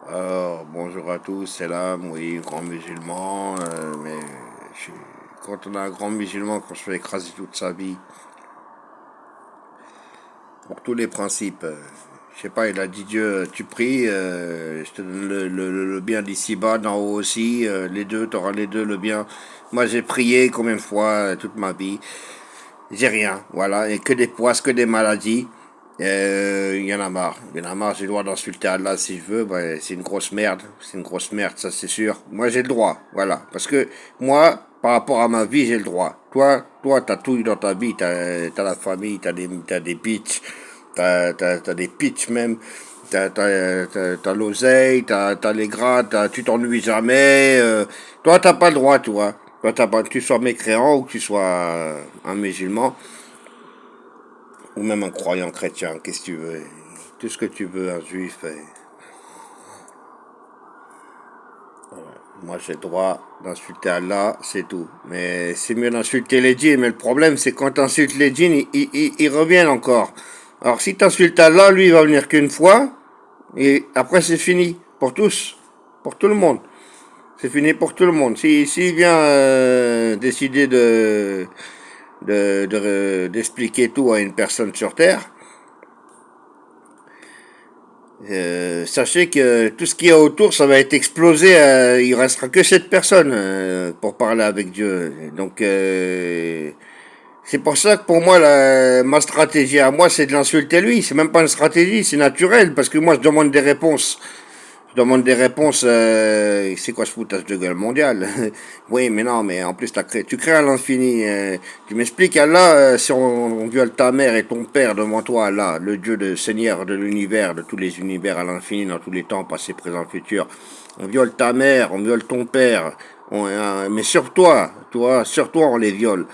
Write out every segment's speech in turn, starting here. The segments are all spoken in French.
Alors, bonjour à tous, c'est l'âme, oui, grand musulman, mais je- quand on a un grand musulman, qu'on se fait écraser toute sa vie, pour tous les principes, je sais pas, il a dit Dieu, tu pries, je te donne le bien d'ici-bas, d'en haut aussi, les deux, tu auras les deux, le bien. Moi, j'ai prié combien de fois toute ma vie, j'ai rien, voilà, et que des poisses, que des maladies. Il y en a marre. Il y en a marre, j'ai le droit d'insulter Allah si je veux. Bah, c'est une grosse merde. C'est une grosse merde, ça c'est sûr. Moi j'ai le droit, voilà. Parce que moi, par rapport à ma vie, j'ai le droit. Toi, t'as tout dans ta vie. T'as la famille, t'as des bitches, t'as des pitchs même. T'as l'oseille, t'as les grades, tu t'ennuies jamais. Toi, t'as pas le droit, toi. Toi, t'as pas, que tu sois mécréant ou que tu sois un musulman ou même un croyant chrétien, qu'est-ce que tu veux? Tout ce que tu veux, un juif. Moi, j'ai le droit d'insulter Allah, c'est tout. Mais c'est mieux d'insulter les djinns. Mais le problème, c'est quand tu insultes les djinns, ils reviennent encore. Alors, si tu insultes Allah, lui, il va venir qu'une fois. Et après, c'est fini. Pour tous. Pour tout le monde. C'est fini pour tout le monde. S'il vient décider d'expliquer tout à une personne sur Terre, sachez que tout ce qu'il y a autour, ça va être explosé. Il restera que cette personne pour parler avec Dieu. Donc, c'est pour ça que pour moi, ma stratégie à moi, c'est de l'insulter lui. C'est même pas une stratégie, c'est naturel. Parce que moi, je demande des réponses. Je demande des réponses. C'est quoi ce foutage de gueule mondial? Oui, mais non, mais en plus, tu crées à l'infini. Tu m'expliques, Allah, si on viole ta mère et ton père devant toi, Allah, le Dieu de Seigneur de l'univers, de tous les univers à l'infini, dans tous les temps, passé, présent, futur. On viole ta mère, on viole ton père. Mais sur toi, on les viole.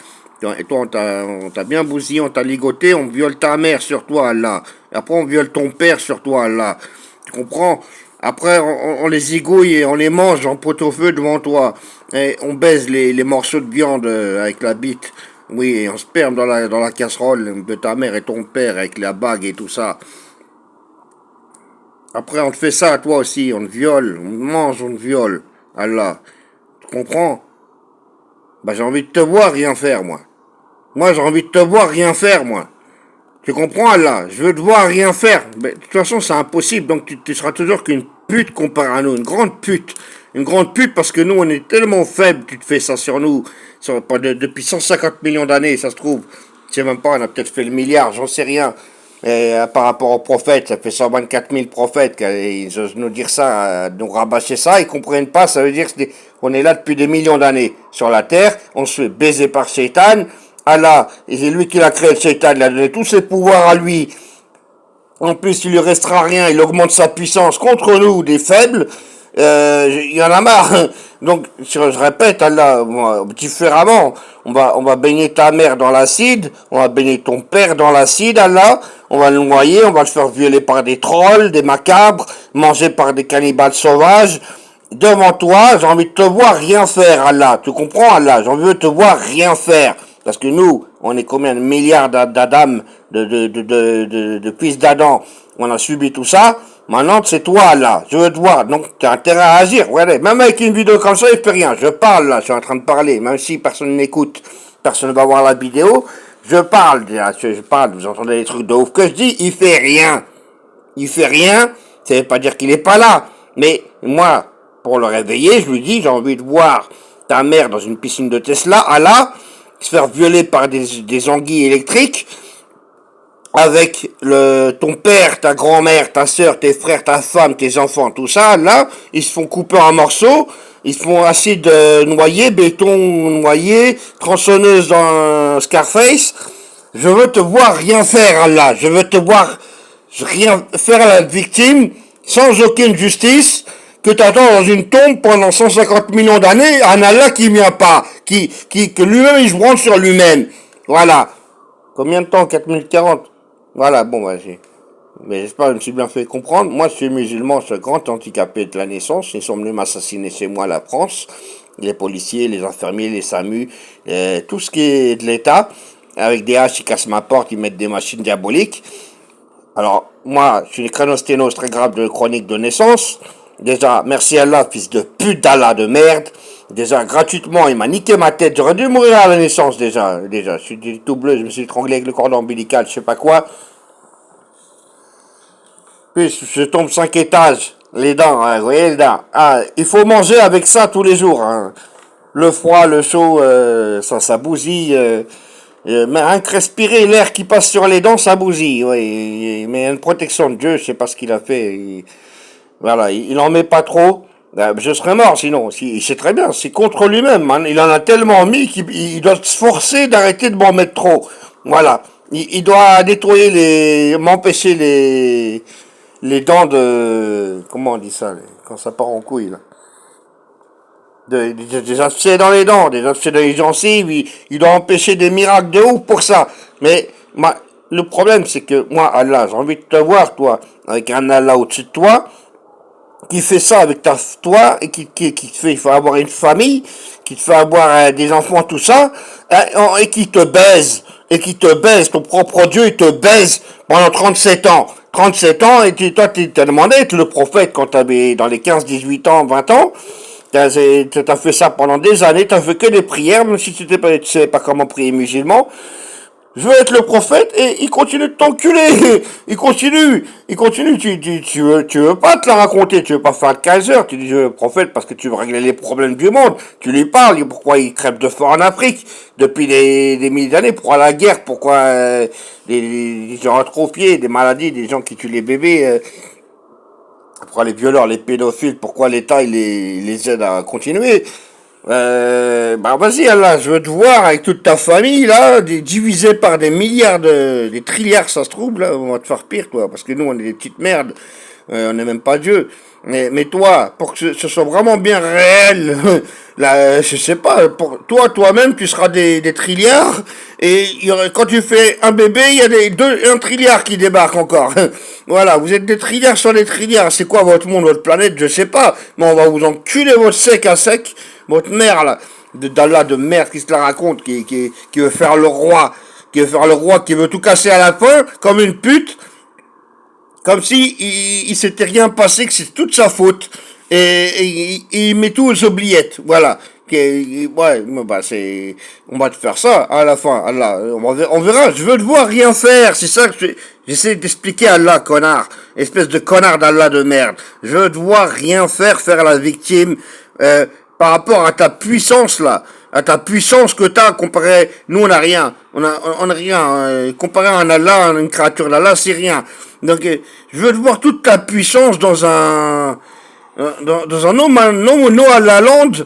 Et toi, on t'a bien bousillé, on t'a ligoté, on viole ta mère sur toi, Allah. Et après, on viole ton père sur toi, Allah. Tu comprends? Après, on les zigouille et on les mange en pot-au-feu devant toi. Et on baise les morceaux de viande avec la bite. Oui, et on sperme dans la casserole de ta mère et ton père avec la bague et tout ça. Après, on te fait ça à toi aussi. On te viole, on te mange, on te viole. Allah. Tu comprends? Bah, j'ai envie de te voir rien faire, moi. Moi, j'ai envie de te voir rien faire, moi. Tu comprends, Allah? Je veux te voir rien faire. Mais, de toute façon, c'est impossible. Donc, tu seras toujours qu'une pute comparé à nous. Une grande pute. Une grande pute parce que nous, on est tellement faibles. Tu te fais ça sur nous. Depuis 150 millions d'années, ça se trouve. Je sais même pas, on a peut-être fait le milliard, j'en sais rien. Et par rapport aux prophètes, ça fait 124 000 prophètes. Ils osent nous dire ça, nous rabâcher ça. Ils comprennent pas. Ça veut dire qu'on est là depuis des millions d'années sur la terre. On se fait baiser par Satan. Allah, et c'est lui qui l'a créé, le Satan, il a donné tous ses pouvoirs à lui. En plus, il lui restera rien, il augmente sa puissance contre nous, des faibles. Il y en a marre. Donc, je répète, Allah, différemment, on va baigner ta mère dans l'acide, on va baigner ton père dans l'acide, Allah, on va le noyer, on va le faire violer par des trolls, des macabres, manger par des cannibales sauvages. Devant toi, j'ai envie de te voir rien faire, Allah. Tu comprends, Allah? J'ai envie de te voir rien faire. Parce que nous, on est combien de milliards d'Adam, de fils d'Adam, on a subi tout ça. Maintenant, c'est toi, là. Je veux te voir. Donc, tu as intérêt à agir. Regardez, même avec une vidéo comme ça, il fait rien. Je parle, là. Je suis en train de parler. Même si personne n'écoute, personne ne va voir la vidéo. Je parle, je parle. Vous entendez les trucs de ouf que je dis. Il fait rien. Il fait rien. Ça veut pas dire qu'il est pas là. Mais, moi, pour le réveiller, je lui dis, j'ai envie de voir ta mère dans une piscine de Tesla, Allah, se faire violer par des anguilles électriques, avec ton père, ta grand-mère, ta soeur, tes frères, ta femme, tes enfants, tout ça, là, ils se font couper en morceaux, ils se font acide noyé, béton noyé, tronçonneuse dans Scarface. Je veux te voir rien faire, Allah. Je veux te voir rien faire à la victime, sans aucune justice, que t'attends dans une tombe pendant 150 millions d'années, un Allah qui vient pas, que lui-même il se branle sur lui-même. Voilà. Combien de temps? 4040. Voilà, bon, bah, mais j'espère que je me suis bien fait comprendre. Moi, je suis musulman, je suis grand handicapé de la naissance. Ils sont venus m'assassiner chez moi à la France. Les policiers, les infirmiers, les SAMU, tout ce qui est de l'État. Avec des haches, ils cassent ma porte, ils mettent des machines diaboliques. Alors, moi, je suis une crénosténose très grave de chronique de naissance. Déjà, merci Allah, fils de pute d'Allah de merde. Déjà, gratuitement, il m'a niqué ma tête. J'aurais dû mourir à la naissance, déjà. Déjà, je suis tout bleu, je me suis étranglé avec le cordon ombilical, je sais pas quoi. Puis, je tombe 5 étages. Les dents, hein, vous voyez les dents. Ah, il faut manger avec ça tous les jours, hein. Le froid, le chaud, ça bousille. Mais rien que respirer l'air qui passe sur les dents, ça bousille. Oui, mais une protection de Dieu, je sais pas ce qu'il a fait. Voilà, il en met pas trop. Je serais mort sinon. Il sait très bien, c'est contre lui-même. Hein. Il en a tellement mis qu'il doit se forcer d'arrêter de m'en mettre trop. Voilà. Il doit nettoyer m'empêcher les dents de, comment on dit ça, quand ça part en couille, là. Des abcès dans les dents, des abcès dans les gencives, il doit empêcher des miracles de ouf pour ça. Mais, le problème, c'est que moi, Allah, j'ai envie de te voir, toi, avec un Allah au-dessus de toi, qui fait ça avec toi et qui te fait avoir une famille, qui te fait avoir des enfants, tout ça, et qui te baise, ton propre Dieu, il te baise pendant 37 ans. 37 ans, et toi, tu t'as demandé d'être le prophète quand t'avais dans les 15, 18 ans, 20 ans. T'as fait ça pendant des années, t'as fait que des prières, même si tu savais pas comment prier musulman. Je veux être le prophète et il continue de t'enculer. Il continue. Tu veux pas te la raconter, tu veux pas faire de 15 heures. Tu dis je veux le prophète parce que tu veux régler les problèmes du monde. Tu lui parles, pourquoi il crève de faim en Afrique depuis des milliers d'années, pourquoi la guerre, pourquoi les gens atrophiés, des maladies, des gens qui tuent les bébés, pourquoi les violeurs, les pédophiles, pourquoi l'État il les aide à continuer. Bah vas-y Allah, je veux te voir avec toute ta famille là, divisé par des milliards des trilliards ça se trouve là, on va te faire pire toi, parce que nous on est des petites merdes, on n'est même pas Dieu. Mais toi, pour que ce soit vraiment bien réel, là, je sais pas, pour toi-même, tu seras des trilliards, et quand tu fais un bébé, il y a un trilliard qui débarque encore. Voilà, vous êtes des trilliards sur des trilliards. C'est quoi votre monde, votre planète, je sais pas, mais on va vous enculer votre sec à sec, votre mère là, d'Allah de merde qui se la raconte, qui veut faire le roi, qui veut tout casser à la fin, comme une pute, comme si il s'était rien passé, que c'est toute sa faute. Il met tout aux oubliettes. Voilà. Ouais, bah c'est, on va te faire ça à la fin. Allah, on verra. Je veux te voir rien faire. C'est ça que j'essaie d'expliquer à Allah, connard. Espèce de connard d'Allah de merde. Je veux te voir rien faire la victime par rapport à ta puissance là. À ta puissance que t'as comparé, nous on a rien, on a rien, comparé à un Allah, à une créature d'Allah, c'est rien. Donc, je veux te voir toute ta puissance dans un no à la lande,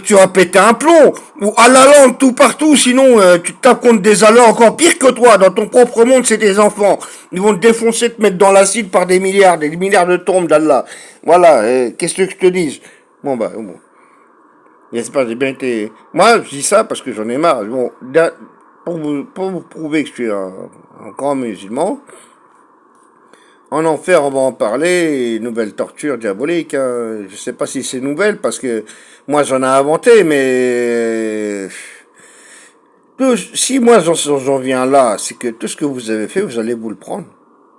tu vas péter un plomb, ou à la lande tout partout, sinon tu te tapes contre des Allah encore pire que toi, dans ton propre monde c'est des enfants, ils vont te défoncer, te mettre dans l'acide par des milliards de tombes d'Allah, voilà, qu'est-ce que je te dis, bon. J'espère que j'ai bien été. Moi, je dis ça parce que j'en ai marre. Bon, pour vous prouver que je suis un grand musulman, en enfer, on va en parler. Nouvelle torture diabolique. Hein. Je sais pas si c'est nouvelle parce que moi, j'en ai inventé, mais si moi j'en viens là, c'est que tout ce que vous avez fait, vous allez vous le prendre.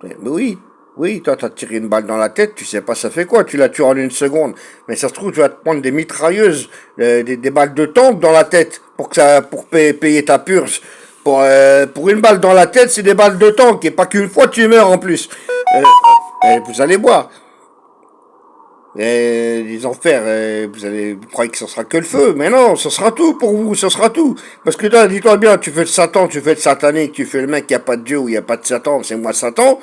Mais oui. Oui, toi, t'as tiré une balle dans la tête, tu sais pas ça fait quoi, tu la tues en une seconde. Mais ça se trouve, tu vas te prendre des mitrailleuses, des balles de tank dans la tête pour payer ta purge. Pour une balle dans la tête, c'est des balles de tank, et pas qu'une fois tu meurs en plus. Vous allez voir. Les enfers, vous croyez que ce sera que le feu, mais non, ce sera tout pour vous, ce sera tout. Parce que là, dis-toi bien, tu fais le Satan, tu fais le satanique, tu fais le mec qui a pas de Dieu ou il n'y a pas de Satan, c'est moi Satan.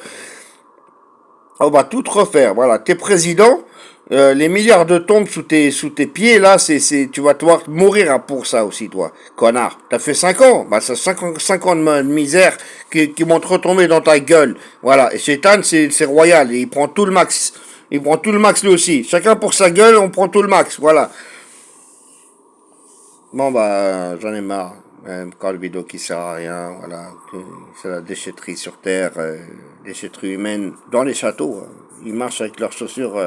On va tout refaire. Voilà, t'es président, les milliards de tombes sous tes pieds, là, tu vas devoir mourir hein, pour ça aussi, toi, connard. T'as fait 5 ans, bah c'est 5 ans de misère qui vont te retomber dans ta gueule. Voilà, et Satan, c'est royal, et il prend tout le max. Il prend tout le max lui aussi. Chacun pour sa gueule, on prend tout le max, voilà. Bon bah, j'en ai marre. Encore le vidéo qui sert à rien, voilà. C'est la déchetterie sur Terre, déchetterie humaine dans les châteaux. Hein. Ils marchent avec leurs chaussures,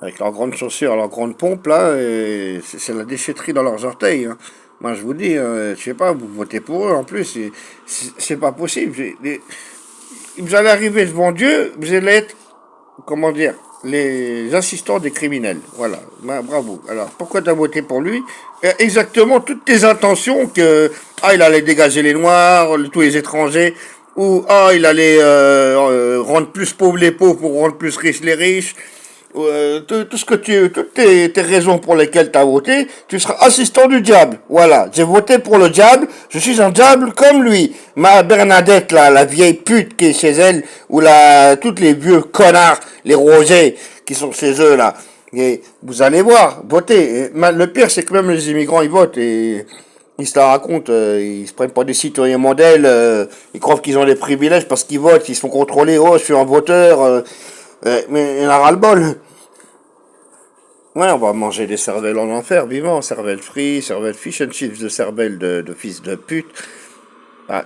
avec leurs grandes chaussures, leurs grandes pompes là, et c'est la déchetterie dans leurs orteils. Hein. Moi je vous dis, je sais pas, vous votez pour eux en plus, c'est pas possible. Vous allez arriver devant Dieu, vous allez être, comment dire, les assistants des criminels. Voilà, bravo. Alors, pourquoi tu as voté pour lui? Exactement toutes tes intentions que, il allait dégager les Noirs, tous les étrangers, ou, il allait rendre plus pauvres les pauvres pour rendre plus riches les riches. Tout ce que toutes tes raisons pour lesquelles tu as voté, tu seras assistant du diable. Voilà, j'ai voté pour le diable, je suis un diable comme lui. Ma Bernadette, là, la vieille pute qui est chez elle, ou toutes les vieux connards, les rosés qui sont chez eux, là. Et vous allez voir, votez. Le pire, c'est que même les immigrants, ils votent et ils se la racontent, ils se prennent pas des citoyens modèles, ils croient qu'ils ont des privilèges parce qu'ils votent, ils sont contrôlés, je suis un voteur, mais il en a ras-le-bol. Ouais, on va manger des cervelles en enfer, vivant, cervelle frite, cervelle fish and chips de cervelle de fils de pute.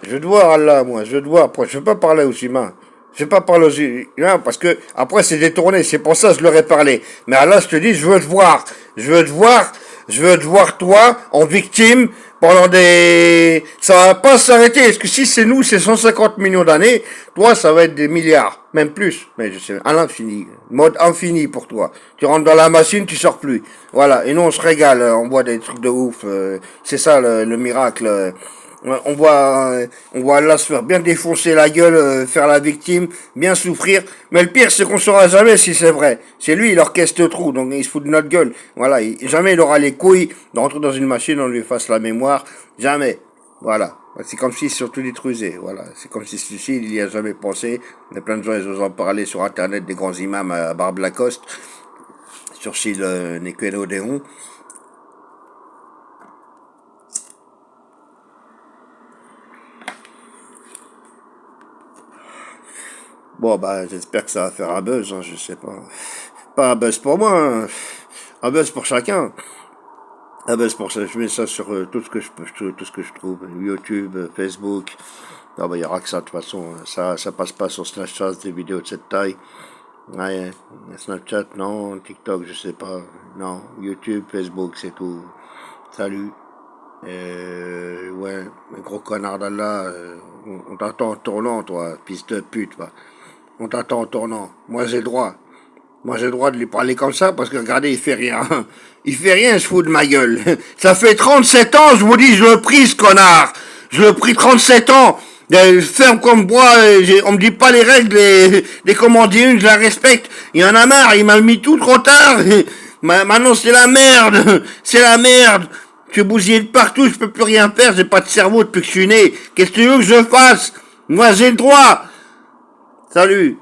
Je veux te voir, Allah, moi, je veux te voir. Je veux pas parler aux humains. Je veux pas parler aux humains parce que après c'est détourné, c'est pour ça que je leur ai parlé. Mais Allah, je te dis, je veux te voir. Je veux te voir. Je veux te voir toi en victime pendant des... Ça va pas s'arrêter. Parce que si c'est nous, c'est 150 millions d'années. Toi, ça va être des milliards. Même plus. Mais je sais, à l'infini. Mode infini pour toi. Tu rentres dans la machine, tu sors plus. Voilà. Et nous, on se régale. On voit des trucs de ouf. C'est ça le miracle. On voit Allah se faire bien défoncer la gueule, faire la victime, bien souffrir. Mais le pire, c'est qu'on saura jamais si c'est vrai. C'est lui, il orchestre le trou, donc il se fout de notre gueule. Voilà, jamais il aura les couilles de rentrer dans une machine, on lui fasse la mémoire. Jamais. Voilà. C'est comme s'il s'autodétruisait. Voilà. C'est comme si ce suicide, il y a jamais pensé. Il y a plein de gens, ils osent en parler sur Internet, des grands imams à barbe Lacoste, sur style Nekuen Odéon. Bon, j'espère que ça va faire un buzz, je sais pas. Pas un buzz pour moi, hein. Un buzz pour chacun. Un buzz pour ça. Je mets ça sur tout ce que je peux, tout ce que je trouve. YouTube, Facebook. Non, il y aura que ça, de toute façon. Ça passe pas sur Snapchat, des vidéos de cette taille. Ouais, Snapchat, non. TikTok, je sais pas. Non. YouTube, Facebook, c'est tout. Salut. Ouais, gros connard d'Allah. On t'attend en tournant, toi, fils de pute, va. On t'attend en tournant. Moi, j'ai le droit. Moi, j'ai le droit de lui parler comme ça parce que, regardez, il fait rien. Il fait rien, je fous de ma gueule. Ça fait 37 ans, je vous dis, je le prie, ce connard. Je le prie 37 ans. Ferme comme bois, on me dit pas les règles, les commandes une, je la respecte. Il y en a marre, il m'a mis tout trop tard. Maintenant, c'est la merde. C'est la merde. Je suis bousillé de partout, je peux plus rien faire, j'ai pas de cerveau depuis que je suis né. Qu'est-ce que tu veux que je fasse? Moi, j'ai le droit. Salut.